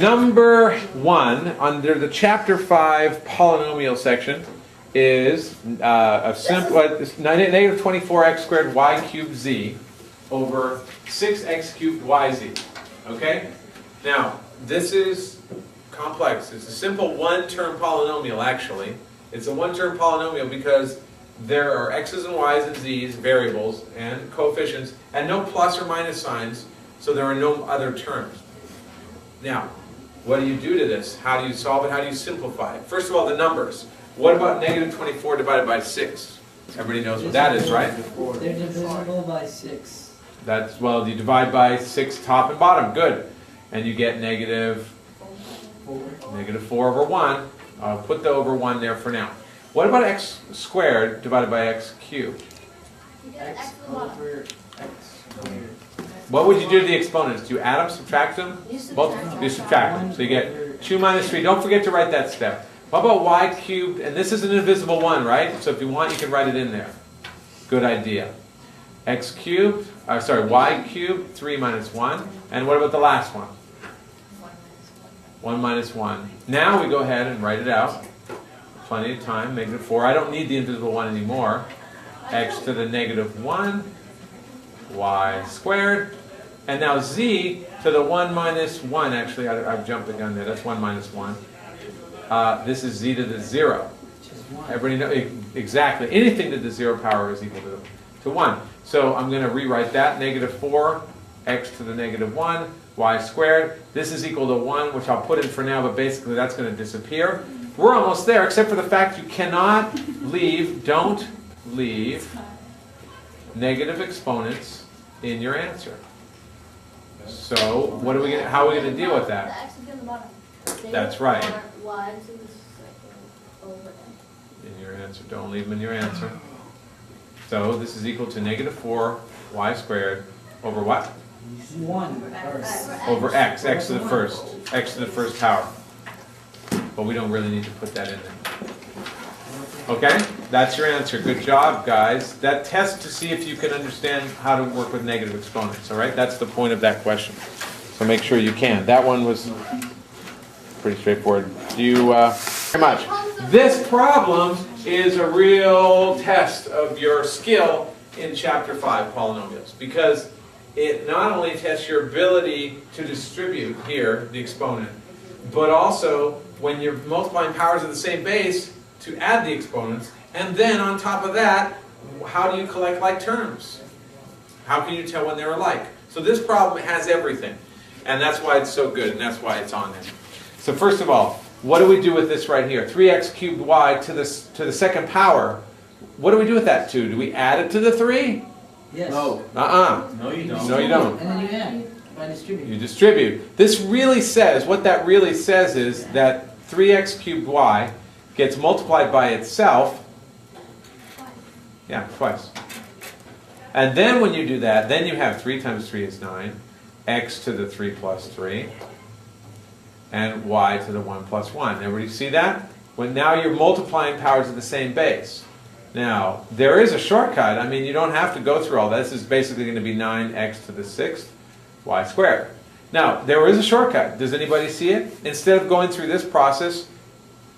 Number 1 under the chapter 5 polynomial section is a simple negative 24x squared y cubed z over 6x cubed yz. Okay? Now, this is complex. It's a simple one-term polynomial, actually. It's a one-term polynomial because there are x's and y's and z's, variables, and coefficients, and no plus or minus signs, so there are no other terms. Now, what do you do to this? How do you solve it? How do you simplify it? First of all, the numbers. What about negative 24 divided by 6? Everybody knows what that is, right? They're divisible by 6. That's, well, you divide by 6 top and bottom. Good. And you get negative 4 over 1. I'll put the over 1 there for now. What about x squared divided by x cubed? X over x squared. What would you do to the exponents? Do you add them, subtract them? You subtract them. So you get 2 minus 3. Don't forget to write that step. What about y cubed? And this is an invisible 1, right? So if you want, you can write it in there. Good idea. X cubed, y cubed, 3 minus 1. And what about the last one? 1 minus 1. Now we go ahead and write it out. Plenty of time, negative 4. I don't need the invisible 1 anymore. X to the negative 1, y squared. And now z to the 1 minus 1. Actually, I've jumped the gun there. That's 1 minus 1. This is z to the 0. Everybody know exactly. Anything to the 0 power is equal to 1. So I'm going to rewrite that. Negative 4, x to the negative 1, y squared. This is equal to 1, which I'll put in for now, but basically that's going to disappear. We're almost there, except for the fact you cannot leave, don't leave negative exponents in your answer. So what are we gonna, how are we going to deal with that? That's right. In your answer. Don't leave them in your answer. So this is equal to negative 4 y squared over what? 1. Over x to the first power. But we don't really need to put that in there. Okay? That's your answer. Good job, guys. That tests to see if you can understand how to work with negative exponents. All right? That's the point of that question. So make sure you can. That one was pretty straightforward. You very much. This problem is a real test of your skill in Chapter 5 polynomials, because it not only tests your ability to distribute here, the exponent, but also when you're multiplying powers of the same base to add the exponents, and then on top of that, how do you collect like terms? How can you tell when they're alike? So this problem has everything, and that's why it's so good, and that's why it's on there. So first of all, what do we do with this right here? 3x cubed y to the second power. What do we do with that 2? Do we add it to the 3? Yes. No. No, you don't. No, you don't. And then you add by distribute. You distribute. This really says, what that really says is that 3x cubed y gets multiplied by itself. Yeah, twice. And then when you do that, then you have 3 times 3 is 9, x to the 3 plus 3, and y to the 1 plus 1. Everybody see that? Well, now you're multiplying powers of the same base. Now, there is a shortcut. I mean, you don't have to go through all that. This is basically going to be 9x to the 6th y squared. Now, there is a shortcut. Does anybody see it? Instead of going through this process,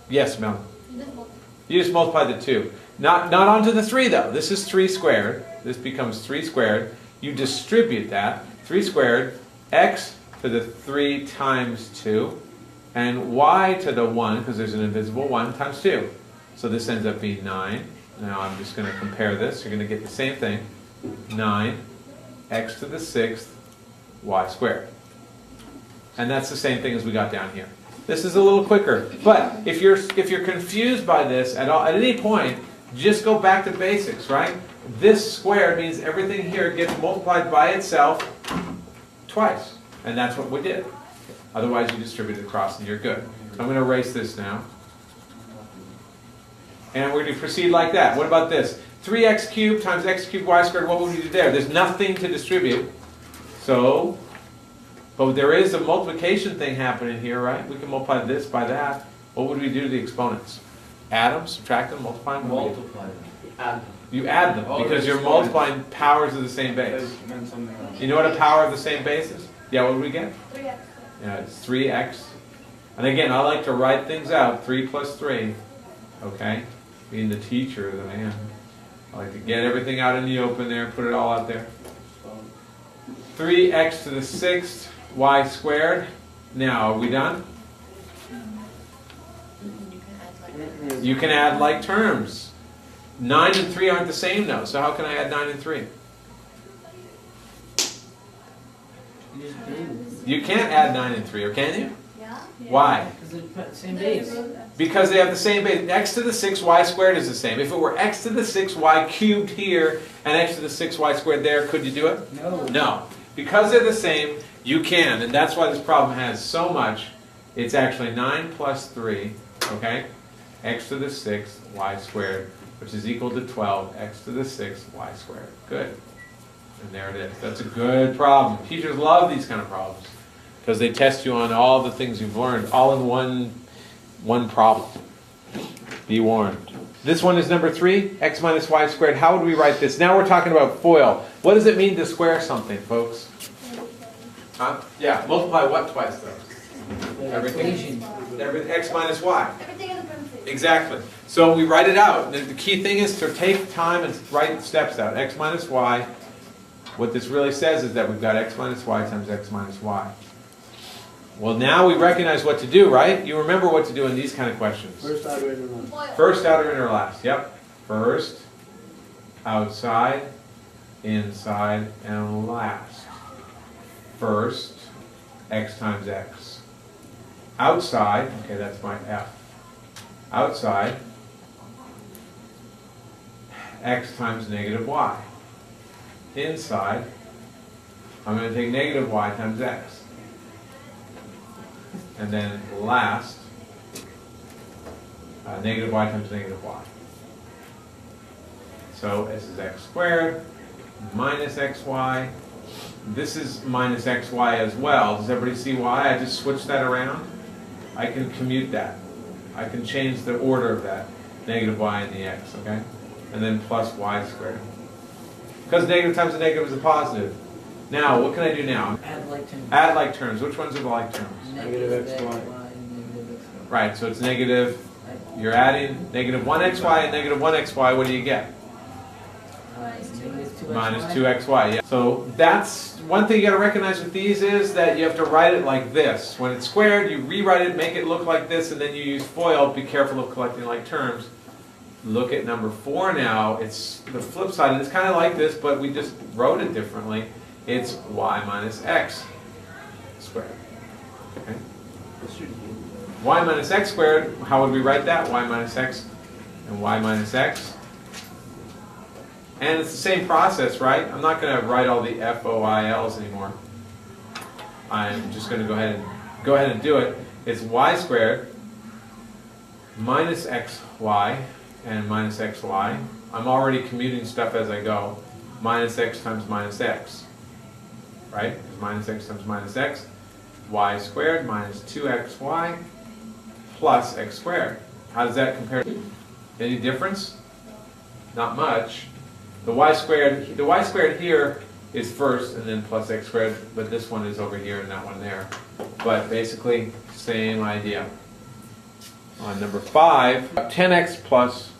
yes, Mel? You just multiply the 2. Not onto the 3, though. This is 3 squared. This becomes 3 squared. You distribute that. 3 squared, x to the 3 times 2, and y to the 1, because there's an invisible 1, times 2. So this ends up being 9. Now I'm just going to compare this. You're going to get the same thing. 9 x to the 6th y squared. And that's the same thing as we got down here. This is a little quicker. But if you're confused by this at any point, just go back to basics, right? This squared means everything here gets multiplied by itself twice. And that's what we did. Otherwise you distribute it across and you're good. So I'm going to erase this now. And we're going to proceed like that. What about this? 3x cubed times x cubed y squared, what would we do there? There's nothing to distribute. So, but there is a multiplication thing happening here, right? We can multiply this by that. What would we do to the exponents? Add them, subtract them, multiply them? Multiply them. Add them. You add them because you're multiplying powers of the same base. You know what a power of the same base is? Yeah, what do we get? 3x. Yeah, it's 3x. And again, I like to write things out. 3 plus 3. Okay? Being the teacher that I am. I like to get everything out in the open there, put it all out there. 3x to the 6th y squared. Now, are we done? You can add like terms. 9 and 3 aren't the same though, so how can I add 9 and 3? You just do. You can't add 9 and 3, or can you? Yeah. Why? Because they're the same base. Because they have the same base. X to the 6 y squared is the same. If it were x to the 6 y cubed here and x to the 6 y squared there, could you do it? No. No. Because they're the same, you can. And that's why this problem has so much. It's actually 9 plus 3, okay? X to the 6th y squared, which is equal to 12, x to the 6th y squared. Good. And there it is. That's a good problem. Teachers love these kind of problems because they test you on all the things you've learned, all in one problem. Be warned. This one is number 3, x minus y squared. How would we write this? Now we're talking about FOIL. What does it mean to square something, folks? Huh? Yeah, multiply what twice, though? Everything. Everything, x minus y. Everything in the parentheses. Exactly. So we write it out. The key thing is to take time and write steps out. X minus y. What this really says is that we've got x minus y times x minus y. Well, now we recognize what to do, right? You remember what to do in these kind of questions. First outer inner last. FOIL. First, outer, inner, last. Yep. First, outside, inside, and last. First, x times x. Outside, okay, that's my f. Outside, x times negative y. Inside, I'm going to take negative y times x. And then last, negative y times negative y. So this is x squared minus xy. This is minus xy as well. Does everybody see why? I just switched that around. I can commute that. I can change the order of that. Negative y and the x, okay? And then plus y squared. Because negative times a negative is a positive. Now, what can I do now? Add like terms. Add like terms. Which ones are the like terms? Negative xy. Negative xy. Right, so it's negative. You're adding negative 1xy and negative 1xy. What do you get? Negative 2xy. Minus 2xy. Yeah. So that's one thing you got to recognize with these is that you have to write it like this. When it's squared, you rewrite it, make it look like this, and then you use FOIL. Be careful of collecting like terms. Look at number 4 now. It's the flip side, and it's kind of like this, but we just wrote it differently. It's y minus x squared. Okay? Y minus x squared, how would we write that? Y minus x and y minus x. And it's the same process, right? I'm not going to write all the FOILs anymore. I'm just going to go ahead and do it. It's y squared minus xy and minus xy. I'm already commuting stuff as I go. Minus x times minus x. Right? It's minus x times minus x. Y squared minus 2xy plus x squared. How does that compare? Any difference? Not much. The y squared here is first and then plus x squared, but this one is over here and that one there. But basically, same idea. On number 5, 10x plus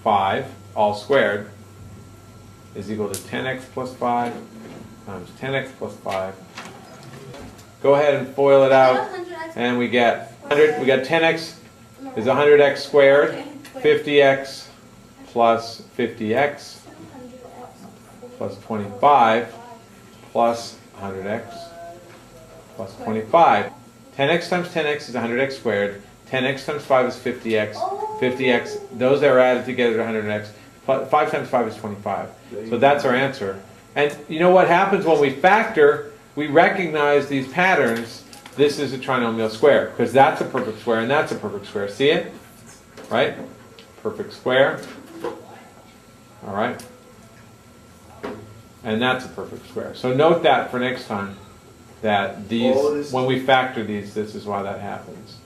5, all squared, is equal to 10x plus 5 times 10x plus 5. Go ahead and FOIL it out, and we get 100. We got 10x is 100x squared, 50x plus 50x plus 25 plus 100x plus 25. 10x times 10x is 100x squared. 10x times 5 is 50x. 50x, those that are added together to 100x. 5 times 5 is 25. So that's our answer. And you know what happens when we factor? We recognize these patterns. This is a trinomial square, because that's a perfect square and that's a perfect square. See it? Right? Perfect square. All right? And that's a perfect square. So note that for next time, that these, when we factor these, this is why that happens.